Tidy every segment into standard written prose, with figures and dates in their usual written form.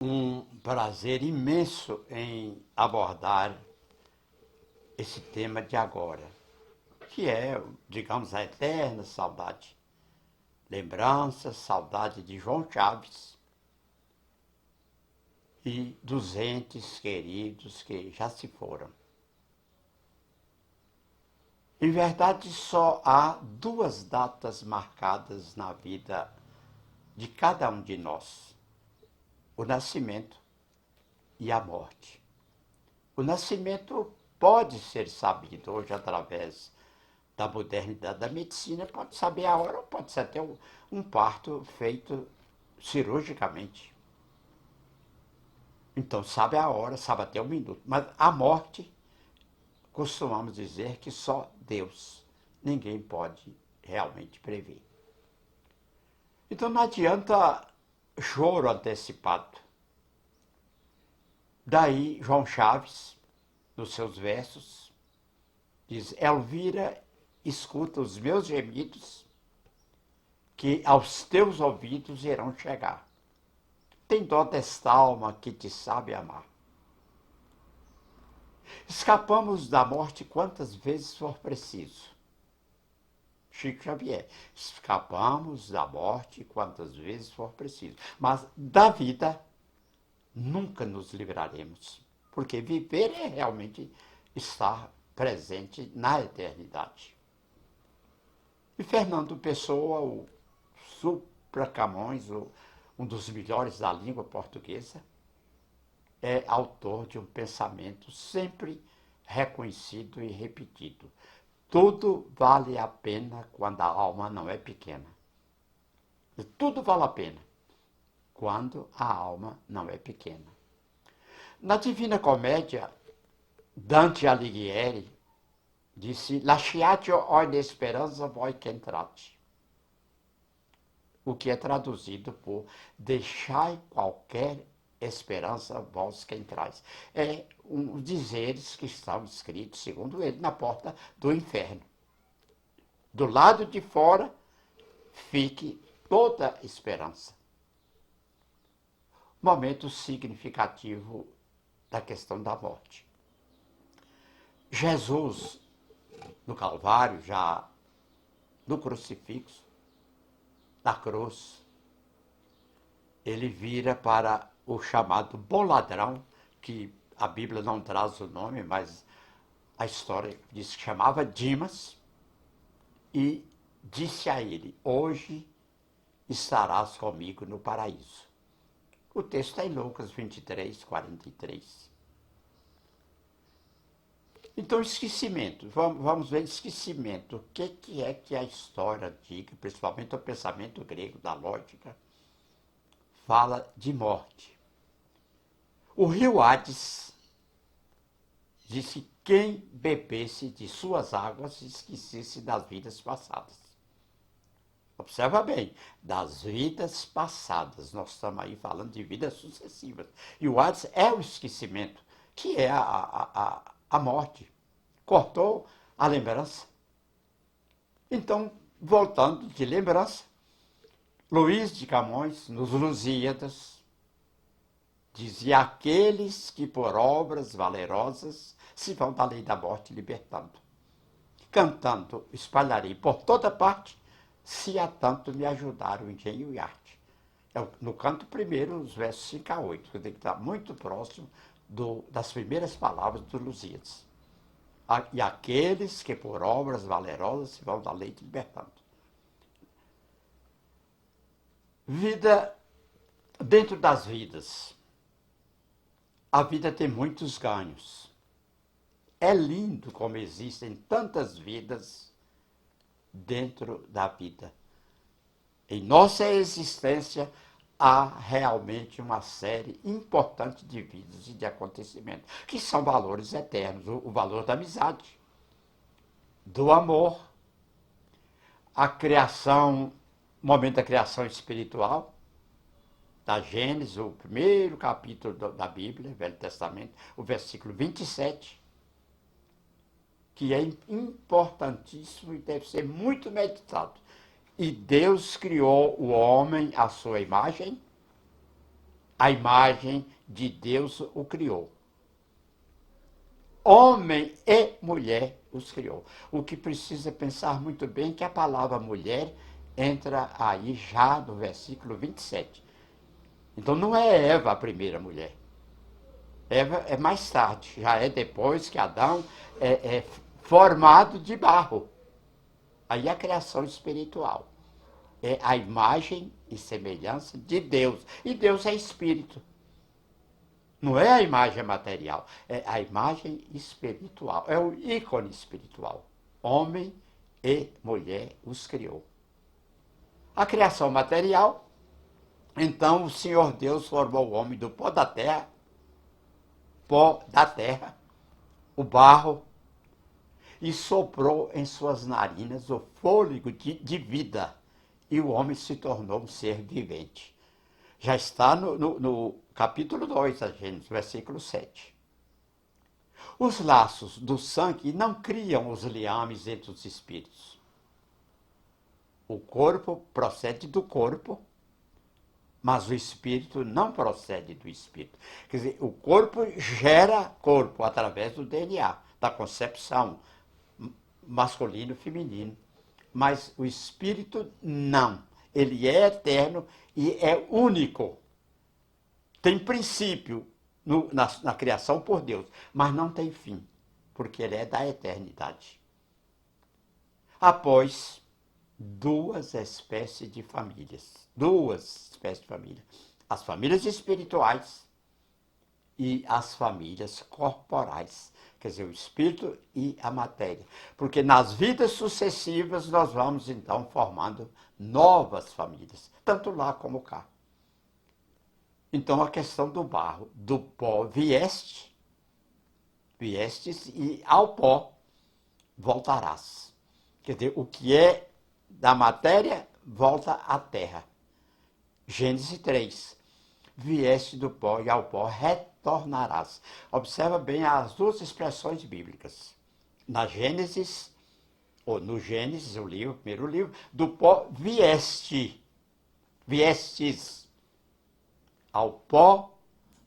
um prazer imenso em abordar esse tema de agora, que é, digamos, a eterna saudade. Lembranças, saudade de João Chaves e dos entes queridos que já se foram. Em verdade, só há duas datas marcadas na vida de cada um de nós: o nascimento e a morte. O nascimento pode ser sabido hoje através da modernidade da medicina, pode saber a hora, pode ser até um parto feito cirurgicamente. Então sabe a hora, sabe até o minuto. Mas a morte, costumamos dizer que só Deus, ninguém pode realmente prever. Então não adianta choro antecipado. Daí João Chaves, nos seus versos, diz: Elvira, escuta os meus gemidos, que aos teus ouvidos irão chegar. Tem dó desta alma que te sabe amar. Escapamos da morte quantas vezes for preciso. Chico Xavier. Escapamos da morte quantas vezes for preciso. Mas da vida nunca nos livraremos. Porque viver é realmente estar presente na eternidade. E Fernando Pessoa, o Supra Camões, um dos melhores da língua portuguesa, é autor de um pensamento sempre reconhecido e repetido. Tudo vale a pena quando a alma não é pequena. E tudo vale a pena quando a alma não é pequena. Na Divina Comédia, Dante Alighieri disse: Lasciatio ogni speranza voi che entrate. O que é traduzido por deixai qualquer esperança vós que entrais. É um dizeres que estão escritos, segundo ele, na porta do inferno. Do lado de fora, fique toda esperança. Momento significativo da questão da morte. Jesus, no Calvário, já no crucifixo, na cruz, ele vira para o chamado bom ladrão, que a Bíblia não traz o nome, mas a história diz que chamava Dimas, e disse a ele: hoje estarás comigo no paraíso. O texto está em Lucas 23, 43. Então, esquecimento. Vamos ver esquecimento. O que é que a história antiga, principalmente o pensamento grego da lógica, fala de morte? O rio Hades disse que quem bebesse de suas águas esquecesse das vidas passadas. Observa bem, das vidas passadas. Nós estamos aí falando de vidas sucessivas. E o Hades é o esquecimento, que é a morte. Cortou a lembrança. Então, voltando de lembrança, Luís de Camões, nos Lusíadas, dizia: aqueles que por obras valerosas se vão da lei da morte libertando. Cantando, espalharei por toda parte, se há tanto me ajudar o engenho e arte. No canto primeiro, os versos 5 a 8, que tem que estar muito próximo das primeiras palavras do Lusíadas. E aqueles que por obras valerosas se vão da lei te libertando. Vida dentro das vidas. A vida tem muitos ganhos. É lindo como existem tantas vidas dentro da vida. Em nossa existência há realmente uma série importante de vidas e de acontecimentos, que são valores eternos. O valor da amizade, do amor, a criação, o momento da criação espiritual, da Gênesis, o primeiro capítulo da Bíblia, Velho Testamento, o versículo 27, que é importantíssimo e deve ser muito meditado. E Deus criou o homem à sua imagem, A imagem de Deus o criou. Homem e mulher os criou. O que precisa pensar muito bem é que a palavra mulher entra aí já no versículo 27. Então não é Eva a primeira mulher. Eva é mais tarde, já é depois que Adão é formado de barro. Aí a criação espiritual. É a imagem e semelhança de Deus. E Deus é espírito. Não é a imagem material, é a imagem espiritual. É o ícone espiritual. Homem e mulher os criou. A criação material, então o Senhor Deus formou o homem do pó da terra, o barro, e soprou em suas narinas o fôlego de vida. E o homem se tornou um ser vivente. Já está no capítulo 2 da Gênesis, versículo 7. Os laços do sangue não criam os liames entre os espíritos. O corpo procede do corpo, mas o espírito não procede do espírito. Quer dizer, o corpo gera corpo através do DNA, da concepção masculino e feminino. Mas o espírito não. Ele é eterno e é único. Tem princípio na criação por Deus, mas não tem fim, porque ele é da eternidade. Após duas espécies de famílias. As famílias espirituais e as famílias corporais. Quer dizer, o espírito e a matéria. Porque nas vidas sucessivas nós vamos então formando novas famílias, tanto lá como cá. Então a questão do barro, do pó viestes e ao pó voltarás. Quer dizer, o que é da matéria volta à terra. Gênesis 3. Vieste do pó e ao pó retornarás. Observa bem as duas expressões bíblicas. Na Gênesis, ou no Gênesis, o primeiro livro, do pó viestes. Ao pó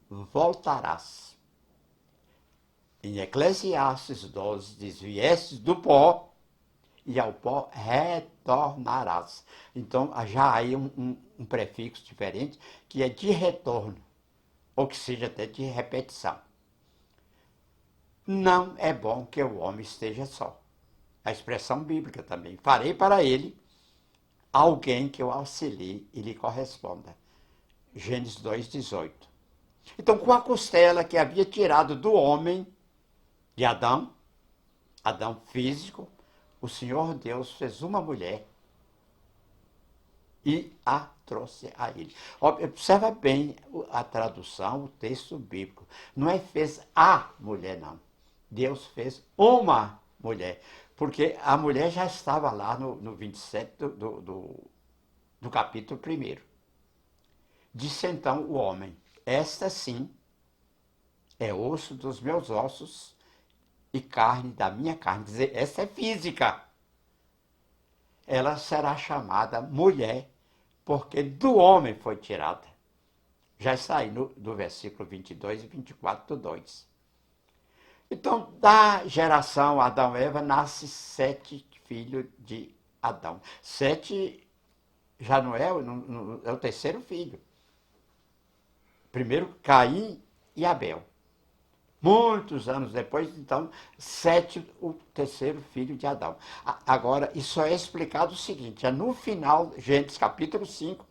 voltarás. Em Eclesiastes 12 diz, viestes do pó e ao pó retornarás. Então, já há aí um prefixo diferente, que é de retorno, ou que seja até de repetição. Não é bom que o homem esteja só. A expressão bíblica também. Farei para ele alguém que o auxilie e lhe corresponda. Gênesis 2,18. Então, com a costela que havia tirado do homem, de Adão físico, o Senhor Deus fez uma mulher e a trouxe a ele. Observa bem a tradução, o texto bíblico. Não é fez a mulher, não. Deus fez uma mulher. Porque a mulher já estava lá no 27 do capítulo 1. Disse então o homem, esta sim é osso dos meus ossos e carne da minha carne. Quer dizer, essa é física. Ela será chamada mulher, porque do homem foi tirada. Já está aí no versículo 22 e 24 do 2. Então, da geração Adão e Eva, nasce 7 filhos de Adão. 7 já não é o terceiro filho. Primeiro, Caim e Abel. Muitos anos depois, então, 7, o terceiro filho de Adão. Agora, isso é explicado o seguinte, é no final, Gênesis capítulo 5,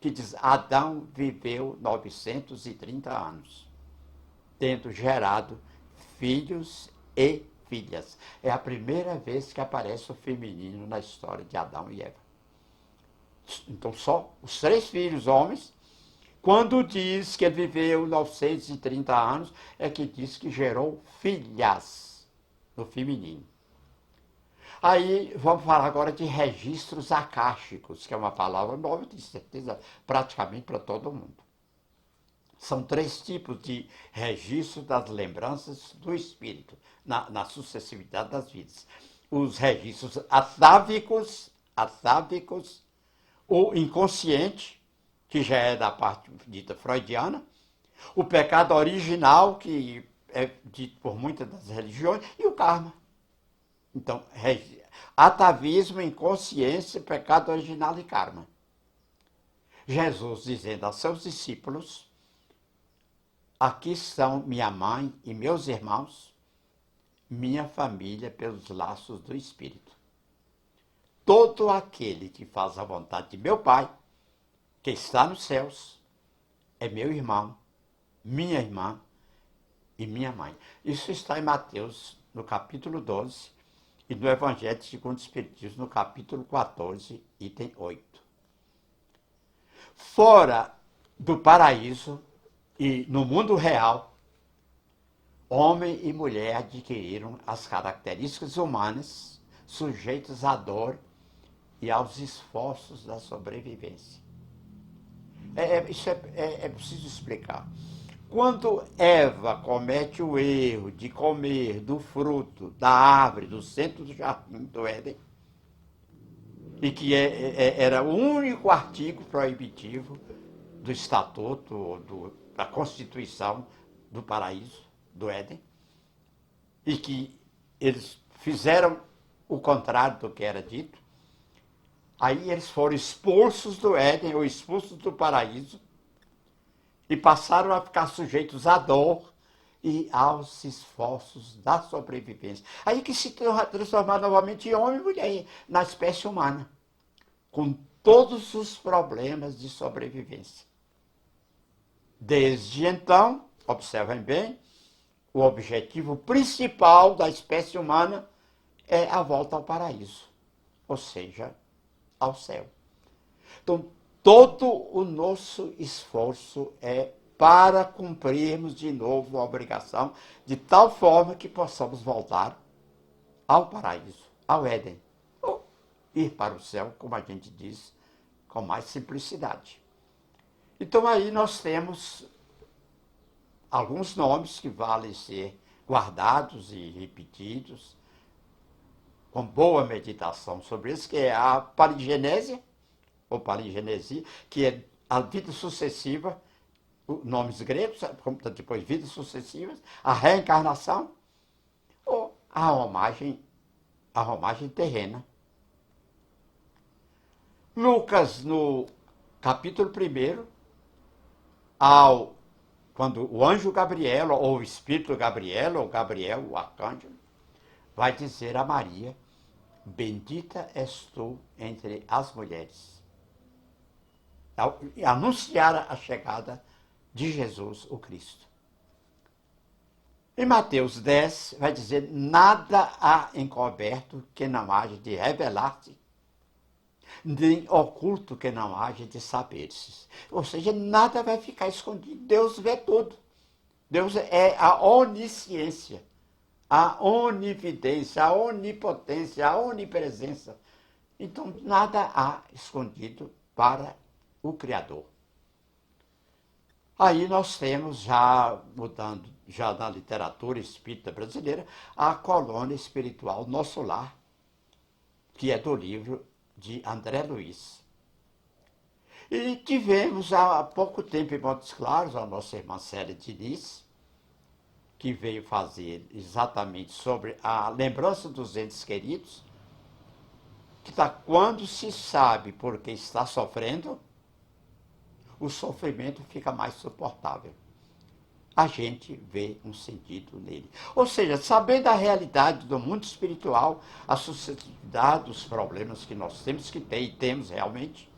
que diz, Adão viveu 930 anos, tendo gerado filhos e filhas. É a primeira vez que aparece o feminino na história de Adão e Eva. Então, só os 3 filhos homens. Quando diz que ele viveu 930 anos, é que diz que gerou filhas no feminino. Aí vamos falar agora de registros acásticos, que é uma palavra nova, de certeza, praticamente para todo mundo. São 3 tipos de registro das lembranças do espírito, na sucessividade das vidas. Os registros atávicos, o inconsciente, que já é da parte dita freudiana, o pecado original, que é dito por muitas das religiões, e o karma. Então, atavismo, inconsciência, pecado original e karma. Jesus dizendo aos seus discípulos: aqui estão minha mãe e meus irmãos, minha família pelos laços do Espírito. Todo aquele que faz a vontade de meu Pai, que está nos céus, é meu irmão, minha irmã e minha mãe. Isso está em Mateus, no capítulo 12, e no Evangelho segundo o Espiritismo, no capítulo 14, item 8. Fora do paraíso e no mundo real, homem e mulher adquiriram as características humanas, sujeitos à dor e aos esforços da sobrevivência. Isso é preciso explicar. Quando Eva comete o erro de comer do fruto da árvore do centro do jardim do Éden, e que era o único artigo proibitivo do estatuto, da Constituição do paraíso, do Éden, e que eles fizeram o contrário do que era dito, aí eles foram expulsos do Éden, ou expulsos do paraíso, e passaram a ficar sujeitos à dor e aos esforços da sobrevivência. Aí que se transformar novamente em homem e mulher, na espécie humana, com todos os problemas de sobrevivência. Desde então, observem bem, o objetivo principal da espécie humana é a volta ao paraíso, ou seja, ao céu. Então, todo o nosso esforço é para cumprirmos de novo a obrigação, de tal forma que possamos voltar ao paraíso, ao Éden, ou ir para o céu, como a gente diz, com mais simplicidade. Então aí nós temos alguns nomes que valem ser guardados e repetidos, com boa meditação sobre isso, que é a palingenésia, ou palingenesia, que é a vida sucessiva, nomes gregos, depois vidas sucessivas, a reencarnação, ou a romagem terrena. Lucas, no capítulo 1, quando o anjo Gabriel, ou o espírito Gabriel, ou Gabriel, o arcanjo, vai dizer a Maria: bendita és tu entre as mulheres. Anunciar a chegada de Jesus, o Cristo. Em Mateus 10, vai dizer: nada há encoberto que não haja de revelar-se, nem oculto que não haja de saber-se. Ou seja, nada vai ficar escondido. Deus vê tudo. Deus é a onisciência, a onividência, a onipotência, a onipresença. Então, nada há escondido para o Criador. Aí nós temos, já mudando, já na literatura espírita brasileira, a colônia espiritual Nosso Lar, que é do livro de André Luiz. E tivemos há pouco tempo em Montes Claros a nossa irmã Célia Diniz, que veio fazer exatamente sobre a lembrança dos entes queridos, que quando se sabe por que está sofrendo, o sofrimento fica mais suportável. A gente vê um sentido nele. Ou seja, sabendo a realidade do mundo espiritual, a suscetibilidade dos problemas que nós temos que ter, e temos realmente,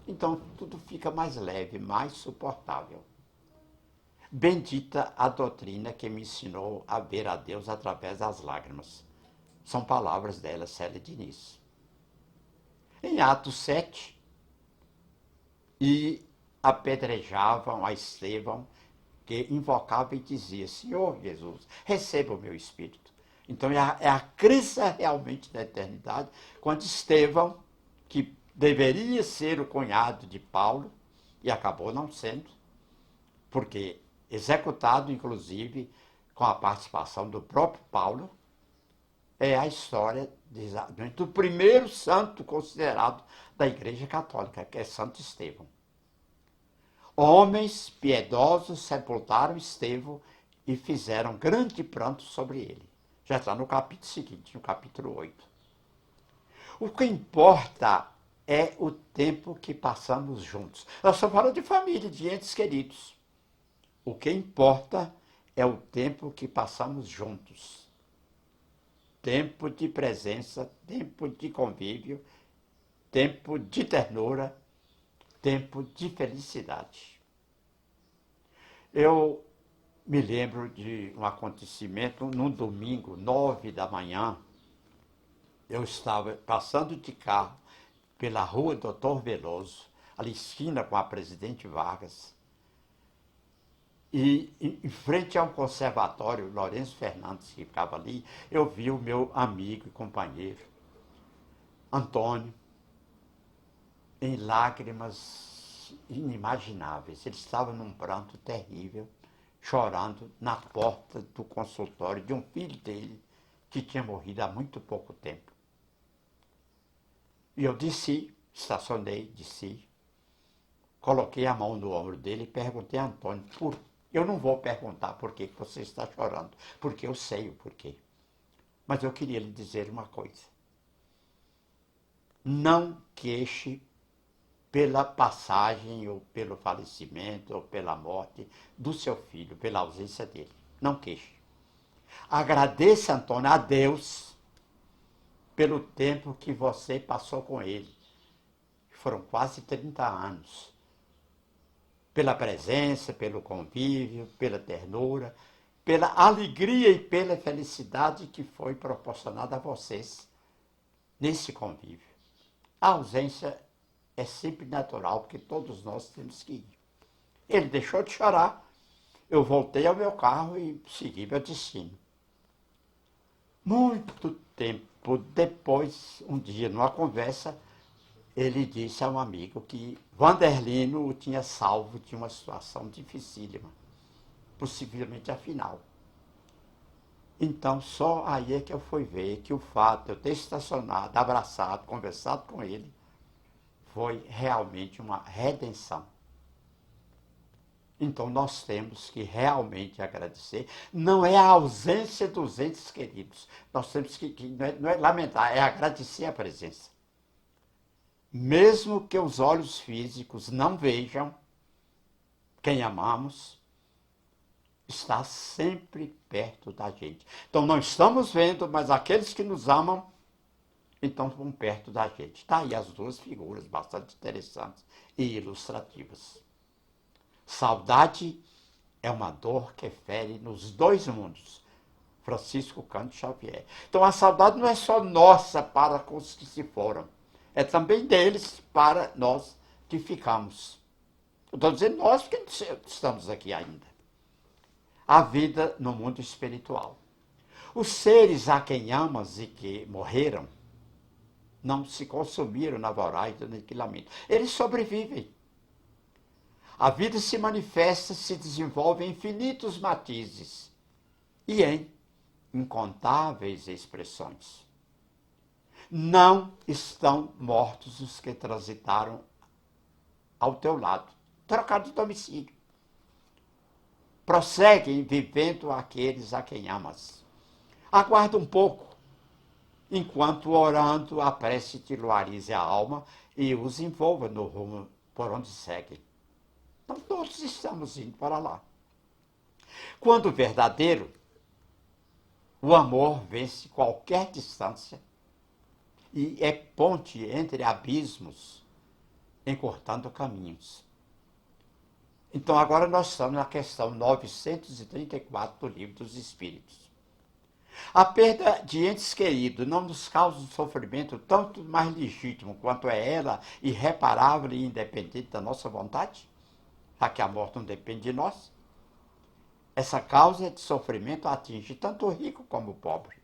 então tudo fica mais leve, mais suportável. Bendita a doutrina que me ensinou a ver a Deus através das lágrimas. São palavras dela, Célia Diniz. Em Atos 7, e apedrejavam a Estevão, que invocava e dizia: Senhor Jesus, receba o meu espírito. Então é a crise realmente da eternidade, quando Estevão, que deveria ser o cunhado de Paulo, e acabou não sendo, porque executado, inclusive, com a participação do próprio Paulo, é a história do primeiro santo considerado da Igreja Católica, que é Santo Estevão. Homens piedosos sepultaram Estevão e fizeram grande pranto sobre ele. Já está no capítulo seguinte, no capítulo 8. O que importa é o tempo que passamos juntos. Nós estamos falando de família, de entes queridos. O que importa é o tempo que passamos juntos. Tempo de presença, tempo de convívio, tempo de ternura, tempo de felicidade. Eu me lembro de um acontecimento num domingo, 9 da manhã. Eu estava passando de carro pela rua Doutor Veloso, ali esquina com a Presidente Vargas, e em frente a um conservatório, Lourenço Fernandes, que ficava ali, eu vi o meu amigo e companheiro, Antônio, em lágrimas inimagináveis. Ele estava num pranto terrível, chorando na porta do consultório de um filho dele, que tinha morrido há muito pouco tempo. E eu desci, estacionei, desci, coloquei a mão no ombro dele e perguntei a Antônio, eu não vou perguntar por que você está chorando, porque eu sei o porquê. Mas eu queria lhe dizer uma coisa. Não queixe pela passagem, ou pelo falecimento, ou pela morte do seu filho, pela ausência dele. Não queixe. Agradeça, Antônio, a Deus pelo tempo que você passou com ele. Foram quase 30 anos. Pela presença, pelo convívio, pela ternura, pela alegria e pela felicidade que foi proporcionada a vocês nesse convívio. A ausência é sempre natural, porque todos nós temos que ir. Ele deixou de chorar, eu voltei ao meu carro e segui meu destino. Muito tempo depois, um dia, numa conversa, ele disse a um amigo que Vanderlino o tinha salvo de uma situação dificílima, possivelmente a final. Então, só aí é que eu fui ver que o fato de eu ter estacionado, abraçado, conversado com ele, foi realmente uma redenção. Então, nós temos que realmente agradecer. Não é a ausência dos entes queridos. Nós temos que não é lamentar, é agradecer a presença. Mesmo que os olhos físicos não vejam quem amamos, está sempre perto da gente. Então, não estamos vendo, mas aqueles que nos amam, então vão perto da gente. Está aí as duas figuras bastante interessantes e ilustrativas. Saudade é uma dor que fere nos dois mundos. Francisco Cândido Xavier. Então, a saudade não é só nossa para com os que se foram, é também deles para nós que ficamos. Eu estou dizendo nós porque estamos aqui ainda. A vida no mundo espiritual. Os seres a quem amas e que morreram não se consumiram na voragem do aniquilamento. Eles sobrevivem. A vida se manifesta, se desenvolve em infinitos matizes e em incontáveis expressões. Não estão mortos os que transitaram ao teu lado, trocados de domicílio. Prosseguem vivendo aqueles a quem amas. Aguarda um pouco, enquanto orando a prece te luarize a alma e os envolva no rumo por onde seguem. Então todos estamos indo para lá. Quando verdadeiro, o amor vence qualquer distância e é ponte entre abismos, encurtando caminhos. Então agora nós estamos na questão 934 do Livro dos Espíritos. A perda de entes queridos não nos causa um sofrimento tanto mais legítimo quanto é ela irreparável e independente da nossa vontade? Já que a morte não depende de nós? Essa causa de sofrimento atinge tanto o rico como o pobre.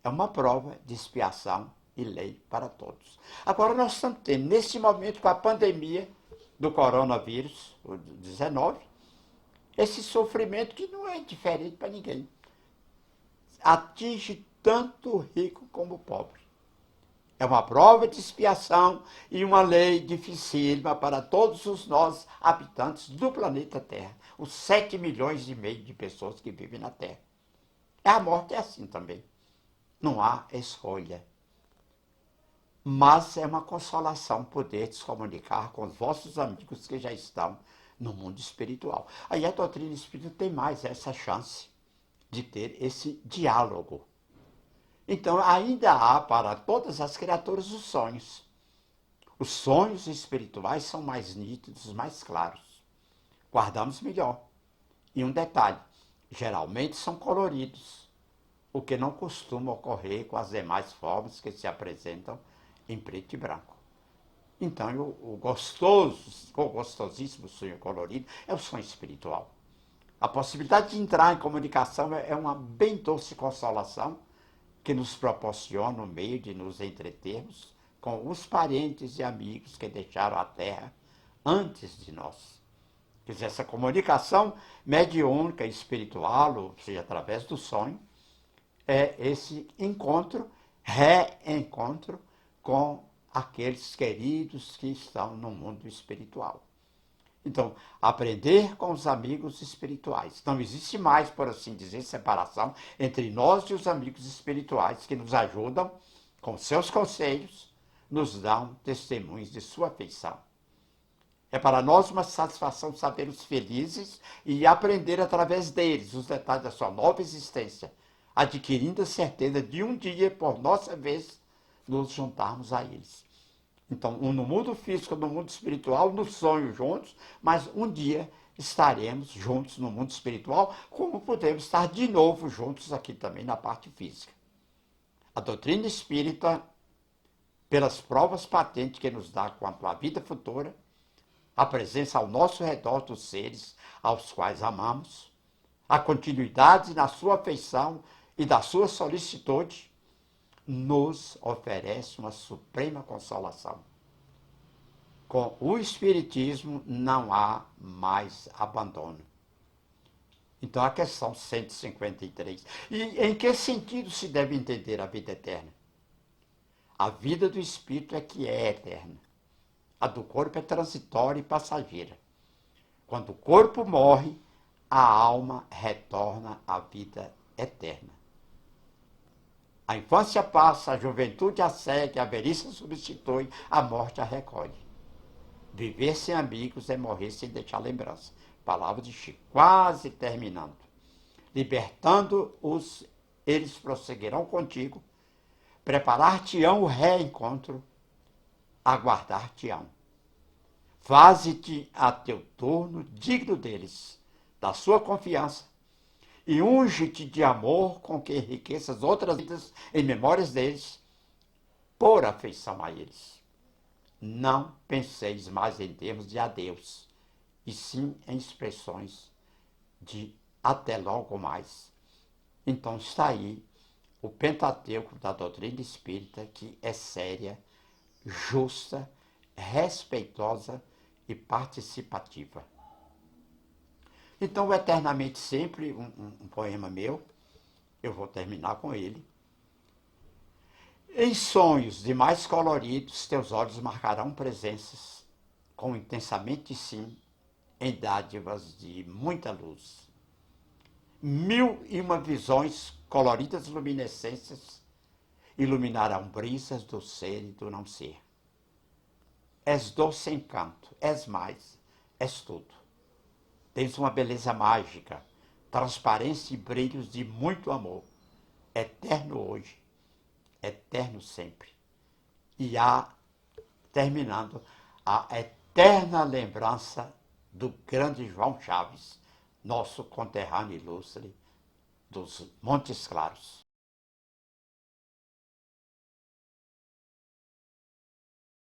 É uma prova de expiação e lei para todos. Agora nós estamos tendo, nesse momento, com a pandemia do coronavírus, o 19, esse sofrimento que não é diferente para ninguém. Atinge tanto o rico como o pobre. É uma prova de expiação e uma lei dificílima para todos os nós habitantes do planeta Terra, os 7,5 milhões de pessoas que vivem na Terra. A morte é assim também. Não há escolha. Mas é uma consolação poder se comunicar com os vossos amigos que já estão no mundo espiritual. Aí a doutrina espírita tem mais essa chance de ter esse diálogo. Então ainda há para todas as criaturas os sonhos. Os sonhos espirituais são mais nítidos, mais claros. Guardamos melhor. E um detalhe, geralmente são coloridos, o que não costuma ocorrer com as demais formas que se apresentam em preto e branco. Então, o gostosíssimo sonho colorido é o sonho espiritual. A possibilidade de entrar em comunicação é uma bem doce consolação que nos proporciona o meio de nos entretermos com os parentes e amigos que deixaram a Terra antes de nós. Quer dizer, essa comunicação mediúnica espiritual, ou seja, através do sonho, é esse encontro, reencontro com aqueles queridos que estão no mundo espiritual. Então, aprender com os amigos espirituais. Não existe mais, por assim dizer, separação entre nós e os amigos espirituais que nos ajudam com seus conselhos, nos dão testemunhos de sua afeição. É para nós uma satisfação sabermos felizes e aprender através deles os detalhes da sua nova existência, adquirindo a certeza de um dia, por nossa vez, nos juntarmos a eles. Então, no mundo físico, no mundo espiritual, no sonho juntos, mas um dia estaremos juntos no mundo espiritual, como podemos estar de novo juntos aqui também na parte física. A doutrina espírita, pelas provas patentes que nos dá quanto à vida futura, a presença ao nosso redor dos seres aos quais amamos, a continuidade na sua afeição e da sua solicitude, nos oferece uma suprema consolação. Com o Espiritismo não há mais abandono. Então a questão 153. E em que sentido se deve entender a vida eterna? A vida do Espírito é que é eterna. A do corpo é transitória e passageira. Quando o corpo morre, a alma retorna à vida eterna. A infância passa, a juventude a segue, a velhice substitui, a morte a recolhe. Viver sem amigos é morrer sem deixar lembrança. Palavra de Chico, quase terminando. Libertando-os, eles prosseguirão contigo, preparar-te-ão o reencontro, aguardar-te-ão. Faze-te a teu turno digno deles, da sua confiança, e unge-te de amor com que enriqueças outras vidas em memórias deles, por afeição a eles. Não penseis mais em termos de adeus, e sim em expressões de até logo mais. Então está aí o Pentateuco da doutrina espírita, que é séria, justa, respeitosa e participativa. Então, o Eternamente Sempre, um poema meu, eu vou terminar com ele. Em sonhos de mais coloridos, teus olhos marcarão presenças, com intensamente sim, em dádivas de muita luz. 1001 visões, coloridas luminescências, iluminarão brisas do ser e do não ser. És doce encanto, és mais, és tudo. Tens uma beleza mágica, transparência e brilhos de muito amor, eterno hoje, eterno sempre. E há, terminando, a eterna lembrança do grande João Chaves, nosso conterrâneo ilustre dos Montes Claros.